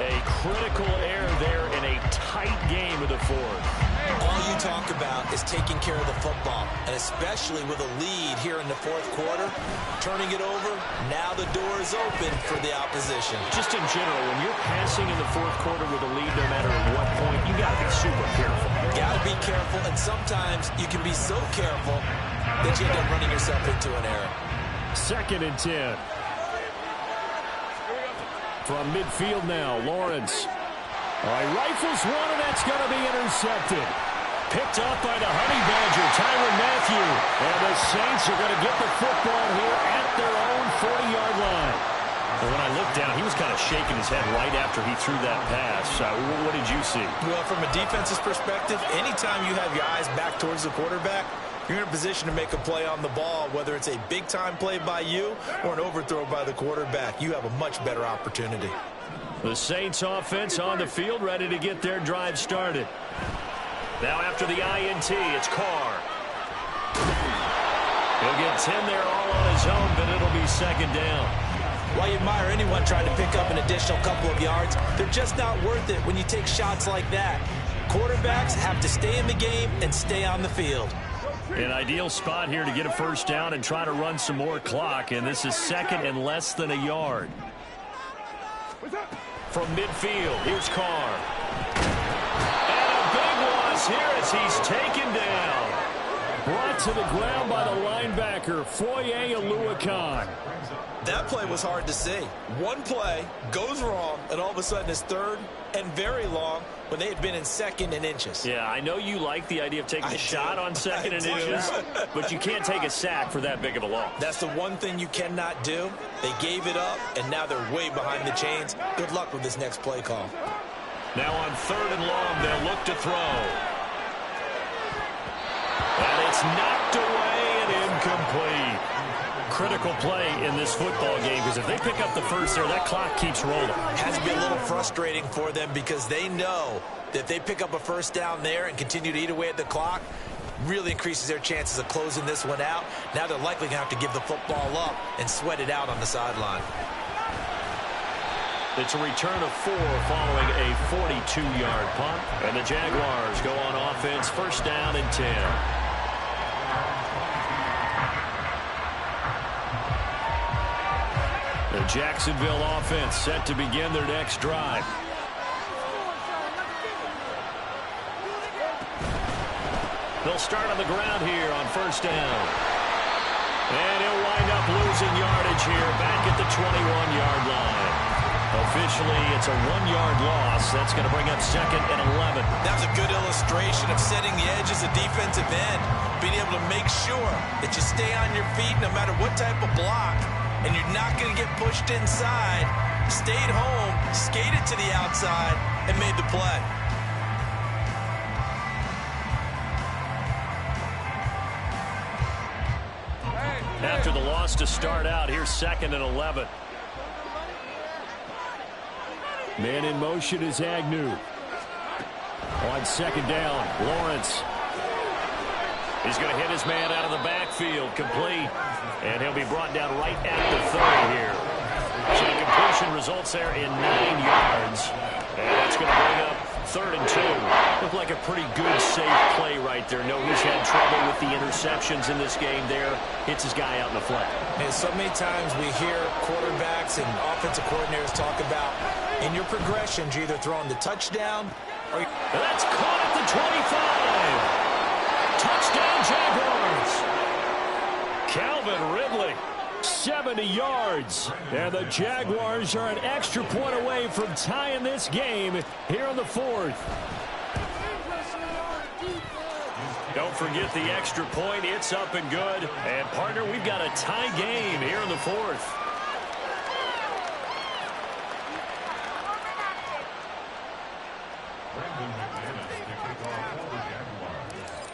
A critical error there in a tight game of the 4th. All you talk about is taking care of the football, and especially with a lead here in the 4th quarter, turning it over, now the door is open for the opposition. Just in general, when you're passing in the 4th quarter with a lead, no matter at what point, you got to be super careful. Got to be careful, and sometimes you can be so careful that you end up running yourself into an error. 2nd and 10. From midfield now, Lawrence. All right, rifles one, and that's going to be intercepted. Picked up by the Honey Badger, Tyrann Mathieu. And the Saints are going to get the football here at their own 40-yard line. And when I looked down, he was kind of shaking his head right after he threw that pass. What did you see? Well, from a defense's perspective, anytime you have your eyes back towards the quarterback, you're in a position to make a play on the ball, whether it's a big-time play by you or an overthrow by the quarterback. You have a much better opportunity. The Saints offense on the field, ready to get their drive started. Now after the INT, it's Carr. He'll get 10 there all on his own, but it'll be 2nd down. While you admire anyone trying to pick up an additional couple of yards, they're just not worth it when you take shots like that. Quarterbacks have to stay in the game and stay on the field. An ideal spot here to get a 1st down and try to run some more clock, and this is 2nd and less than a yard. From midfield, here's Carr. And a big loss here as he's taken down. Brought to the ground by the linebacker, Foye Oluokun. That play was hard to see. One play goes wrong, and all of a sudden it's 3rd and very long when they had been in 2nd and inches. Yeah, I know you like the idea of taking a shot on 2nd and inches, but you can't take a sack for that big of a loss. That's the one thing you cannot do. They gave it up, and now they're way behind the chains. Good luck with this next play call. Now on 3rd and long, they'll look to throw. And it's knocked away and incomplete. Critical play in this football game because if they pick up the first there, that clock keeps rolling. Has to be a little frustrating for them because they know that if they pick up a 1st down there and continue to eat away at the clock, really increases their chances of closing this one out. Now they're likely going to have to give the football up and sweat it out on the sideline. It's a return of 4 following a 42-yard punt. And the Jaguars go on offense, first down and 10. The Jacksonville offense set to begin their next drive. They'll start on the ground here on first down. And he'll wind up losing yardage here back at the 21-yard line. Officially, it's a 1-yard loss. That's going to bring up second and 11. That was a good illustration of setting the edge as a defensive end, being able to make sure that you stay on your feet no matter what type of block, and you're not going to get pushed inside. Stayed home, skated to the outside, and made the play. After the loss to start out, here's second and 11. Man in motion is Agnew. On second down, Lawrence. He's going to hit his man out of the backfield, complete. And he'll be brought down right at the 30 here. So the completion results there in 9 yards. And that's going to bring up third and 2. Looked like a pretty good, safe play right there. No, he's had trouble with the interceptions in this game there. Hits his guy out in the flat. And so many times we hear quarterbacks and offensive coordinators talk about in your progressions, you're either throwing the touchdown or... That's caught at the 25. Touchdown, Jaguars. Calvin Ridley, 70 yards. And the Jaguars are an extra point away from tying this game here in the fourth. Don't forget the extra point. It's up and good. And, partner, we've got a tie game here in the fourth.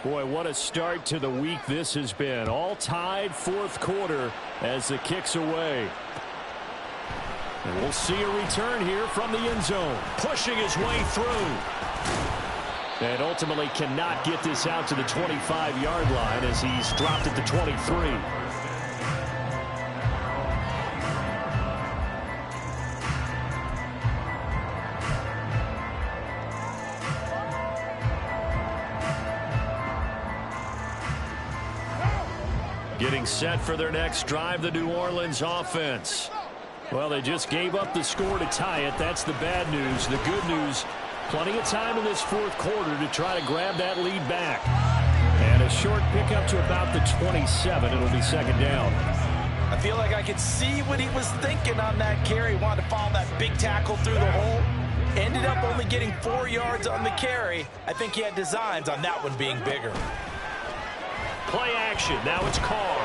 Boy, what a start to the week this has been. All tied fourth quarter as the kick's away. And we'll see a return here from the end zone. Pushing his way through. And ultimately cannot get this out to the 25-yard line as he's dropped at the 23. Getting set for their next drive, the New Orleans offense. Well, they just gave up the score to tie it. That's the bad news. The good news, plenty of time in this fourth quarter to try to grab that lead back. And a short pickup to about the 27. It'll be second down. I feel like I could see what he was thinking on that carry. Wanted to follow that big tackle through the hole. Ended up only getting 4 yards on the carry. I think he had designs on that one being bigger. Play action. Now it's Carr.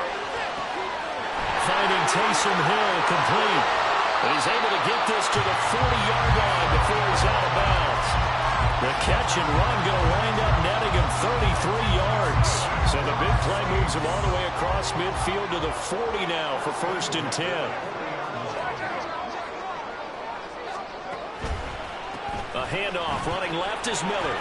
Finding Taysom Hill complete. And he's able to get this to the 40-yard line before he's out of bounds. The catch and run going to wind up netting him 33 yards. So the big play moves him all the way across midfield to the 40 now for first and 10. A handoff running left is Miller.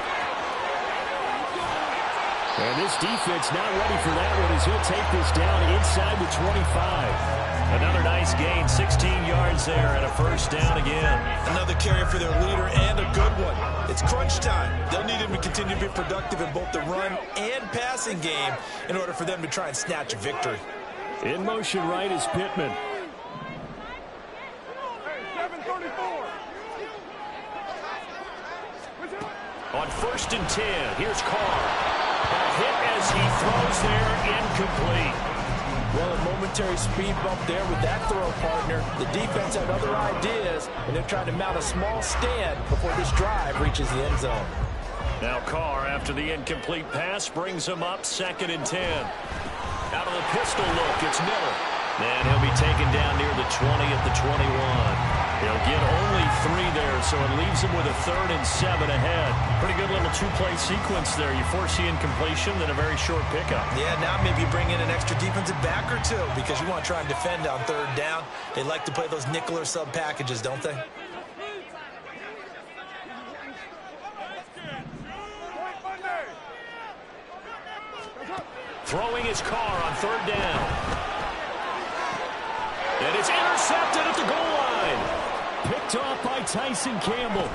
And this defense not ready for that one as he'll take this down inside the 25. Another nice gain, 16 yards there, and a first down again. Another carry for their leader and a good one. It's crunch time. They'll need him to continue to be productive in both the run and passing game in order for them to try and snatch a victory. In motion right is Pittman. On first and 10, here's Carr. A hit as he throws there, incomplete. Well, a momentary speed bump there with that throw, partner. The defense had other ideas, and they're trying to mount a small stand before this drive reaches the end zone. Now Carr, after the incomplete pass, brings him up second and 10. Out of the pistol look, it's Miller. And he'll be taken down near the 20 at the 21. He'll get only 3 there, so it leaves him with a third and 7 ahead. Pretty good little two-play sequence there. You force the incompletion, then a very short pickup. Yeah, now maybe you bring in an extra defensive back or two because you want to try and defend on third down. They like to play those nickel or sub packages, don't they? Throwing his Carr on third down. And it's intercepted at the goal line. Picked Picked off by Tyson Campbell.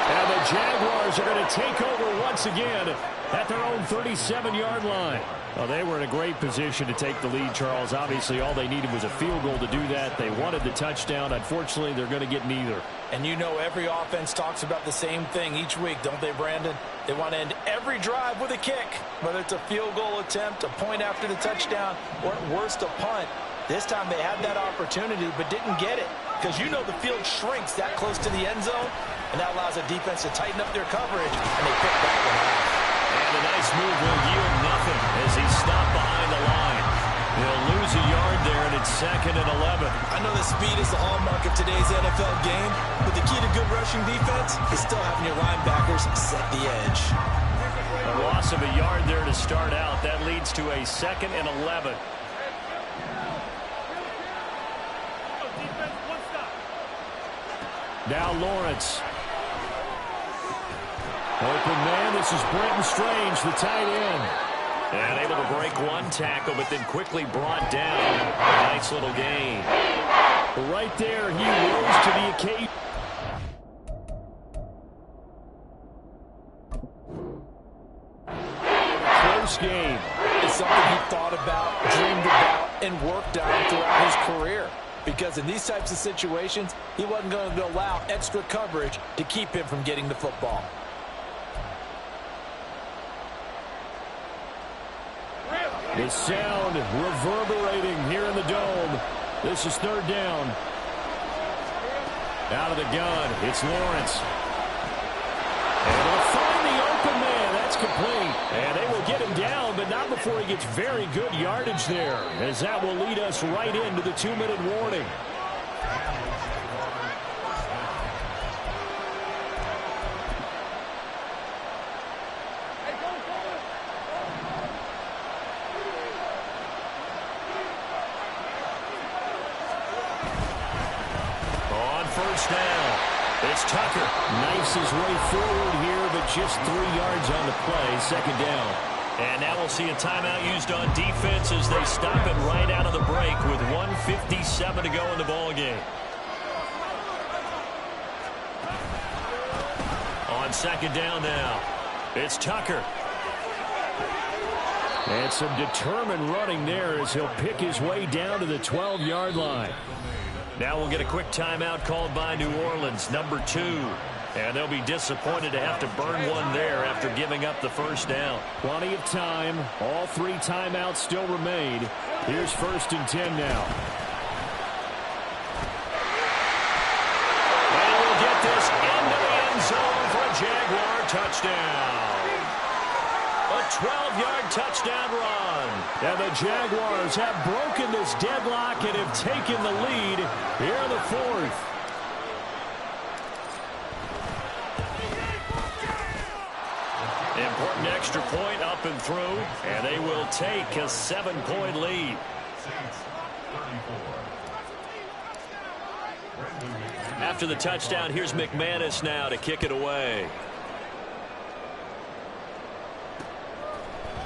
And the Jaguars are going to take over once again at their own 37-yard line. Well, they were in a great position to take the lead, Charles. Obviously, all they needed was a field goal to do that. They wanted the touchdown. Unfortunately, they're going to get neither. And you know every offense talks about the same thing each week, don't they, Brandon? They want to end every drive with a kick, whether it's a field goal attempt, a point after the touchdown, or at worst a punt. This time they had that opportunity but didn't get it because you know the field shrinks that close to the end zone, and that allows a defense to tighten up their coverage, and they pick that one off. And the nice move will yield nothing as he's stopped behind the line. He'll lose a yard there, and it's 2nd and 11. I know that speed is the hallmark of today's NFL game, but the key to good rushing defense is still having your linebackers set the edge. A loss of a yard there to start out. That leads to a 2nd and 11. Now Lawrence. Open man, this is Brenton Strange, the tight end. And able to break one tackle, but then quickly brought down. Nice little gain. Right there, he rose to the occasion. Close game. It's something he thought about, dreamed about, and worked on throughout his career. Because in these types of situations, he wasn't going to allow extra coverage to keep him from getting the football. The sound reverberating here in the dome. This is 3rd down. Out of the gun, it's Lawrence. And they'll find the open man. That's complete. And they will get him down, but not before he gets very good yardage there, as that will lead us right into the 2-minute warning. Down. It's Tucker. Knifes his way forward here, but just 3 yards on the play. 2nd down. And now we'll see a timeout used on defense as they stop it right out of the break with 1:57 to go in the ball game. On 2nd down now, it's Tucker. And some determined running there as he'll pick his way down to the 12-yard line. Now we'll get a quick timeout called by New Orleans, number 2. And they'll be disappointed to have to burn one there after giving up the 1st down. Plenty of time. All 3 timeouts still remain. Here's 1st and 10 now. And we'll get this into the end zone for a Jaguar touchdown. A 12-yard touchdown run. And the Jaguars have broken this deadlock and have taken the lead here in the 4th. Important extra point up and through, and they will take a 7-point lead. After the touchdown, here's McManus now to kick it away.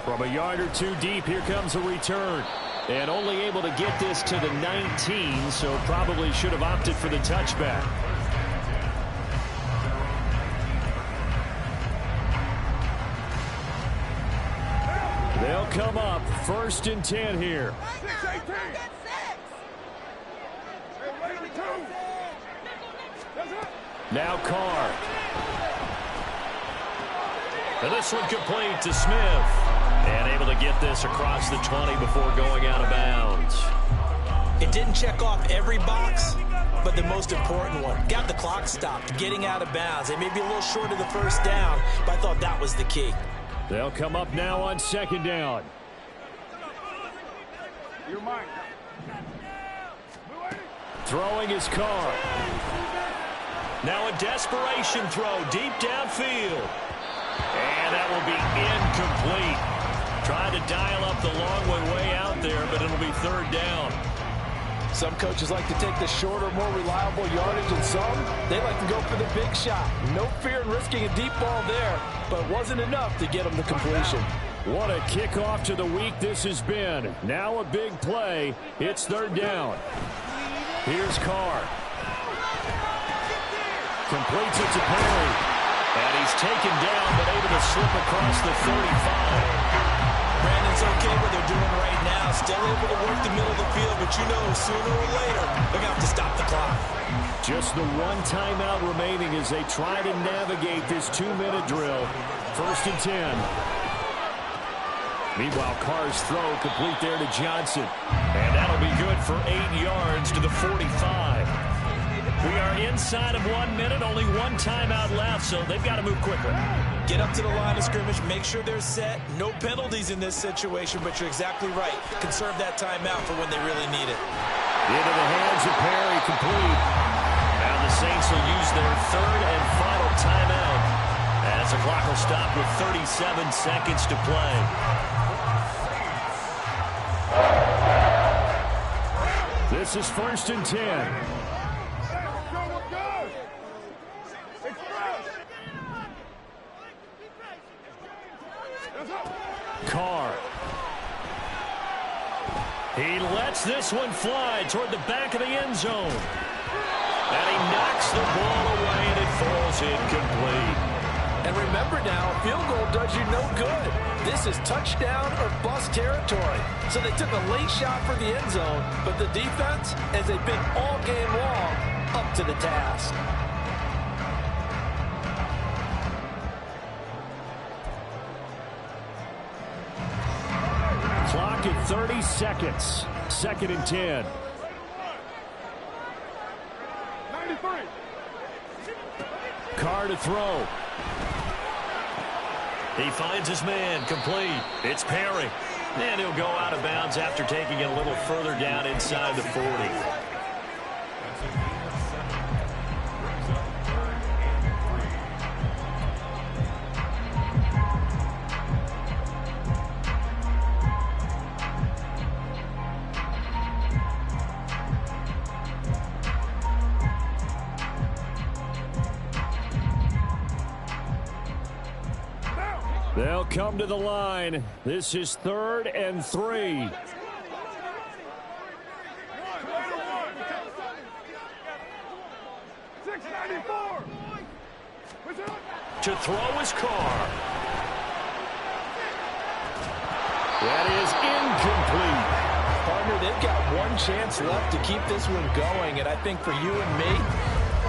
From a yard or 2 deep, here comes a return. And only able to get this to the 19, so probably should have opted for the touchback. They'll come up 1st and 10 here. Now Carr. And this one complete to Smith. And able to get this across the 20 before going out of bounds. It didn't check off every box, but the most important one. Got the clock stopped, getting out of bounds. They may be a little short of the 1st down, but I thought that was the key. They'll come up now on 2nd down. Throwing his Carr. Now a desperation throw deep downfield. And that will be incomplete. Trying to dial up the long one way out there, but it'll be 3rd down. Some coaches like to take the shorter, more reliable yardage, and some, they like to go for the big shot. No fear in risking a deep ball there, but it wasn't enough to get them the completion. What a kickoff to the week this has been. Now a big play. It's 3rd down. Here's Carr. Completes it to Perry. And he's taken down, but able to slip across the 35. Brandon's okay what they're doing right now. Still able to work the middle of the field, but you know sooner or later they're going to have to stop the clock. Just the one timeout remaining as they try to navigate this 2-minute drill. 1st and 10. Meanwhile, Carr's throw complete there to Johnson. And that'll be good for 8 yards to the 45. We are inside of 1 minute, only one timeout left, so they've got to move quickly. Get up to the line of scrimmage, make sure they're set. No penalties in this situation, but you're exactly right. Conserve that timeout for when they really need it. Into the hands of Perry, complete. Now the Saints will use their 3rd and final timeout as the clock will stop with 37 seconds to play. This is 1st and 10. Carr. He lets this one fly toward the back of the end zone. And he knocks the ball away, and it falls incomplete. And remember now, a field goal does you no good. This is touchdown or bust territory. So they took a late shot for the end zone, but the defense, as they've been all game long, up to the task. Clock at 30 seconds. 2nd and 10. 93. Carr to throw. He finds his man, complete. It's Perry. And he'll go out of bounds after taking it a little further down inside the 40. They'll come to the line. This is 3rd and 3. To throw is Carr. That is incomplete. Partner, they've got one chance left to keep this one going, and I think for you and me,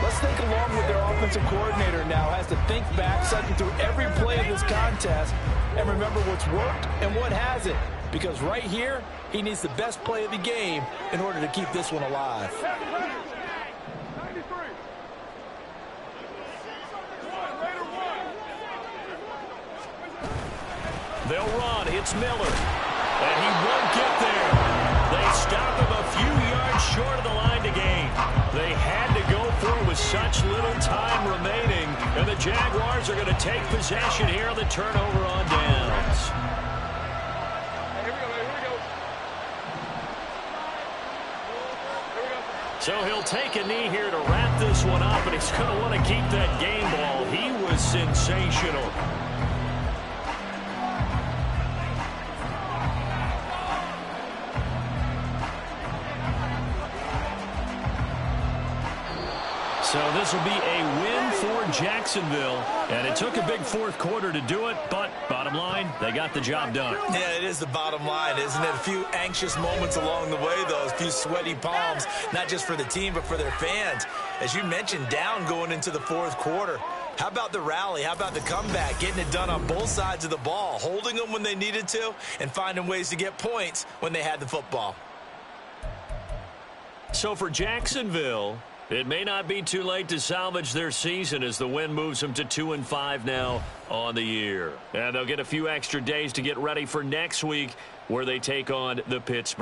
let's think along with their offensive coordinator now has to think back, cycle through every play of this contest, and remember what's worked and what hasn't. Because right here, he needs the best play of the game in order to keep this one alive. They'll run. It's Miller. And he won't get there. They stop him a few yards short of the line to gain. They had to go for it with such little time remaining. And the Jaguars are going to take possession here on the turnover on downs. Here we go. So he'll take a knee here to wrap this one up, and he's going to want to keep that game ball. He was sensational. So this will be a win for Jacksonville. And it took a big 4th quarter to do it, but bottom line, they got the job done. Yeah, it is the bottom line, isn't it? A few anxious moments along the way, though. A few sweaty palms, not just for the team, but for their fans. As you mentioned, down going into the 4th quarter. How about the rally? How about the comeback? Getting it done on both sides of the ball, holding them when they needed to, and finding ways to get points when they had the football. So for Jacksonville, it may not be too late to salvage their season as the win moves them to 2-5 now on the year. And they'll get a few extra days to get ready for next week where they take on the Pittsburgh